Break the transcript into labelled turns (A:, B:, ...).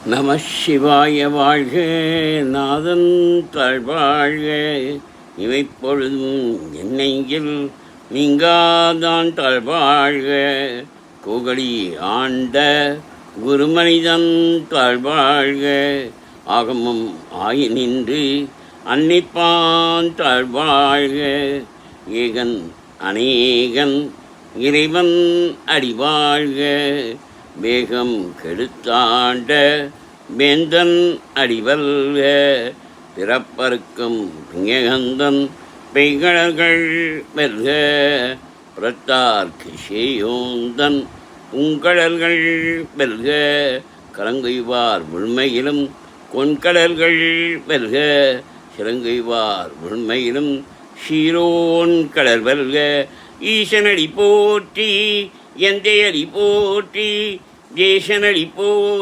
A: நம சிவாய வாழ்க, நாதன் தாழ்வாழ்க. இவைப்பொழுதும் என்னையில் நீங்காதான் தாழ்வாழ்க. கோகலி ஆண்ட குருமனிதன் தாழ்வாழ்க. ஆகமம் ஆயி நின்று அன்னிப்பான் தாழ்வாழ்க. ஏகன் அநேகன் இறைவன் அடிவாழ்க. வேகம் கெடுத்தாண்ட வேந்தன் அடிவல்க. பிறப்பறுக்கும் பிஞகந்தன் பெய்கழல்கள் வெல்க. புறத்தார்க்கு சேயோந்தன் பூங்கடல்கள் வெல்க. கலங்குய்வார் உண்மையிலும் கொன்கடல்கள் வெல்க. சிறங்குய்வார் உண்மையிலும் சீரோன் கடல் வெல்க. ஈசனடி போற்றி, எந்தையடி போற்றி, தேசனடி போ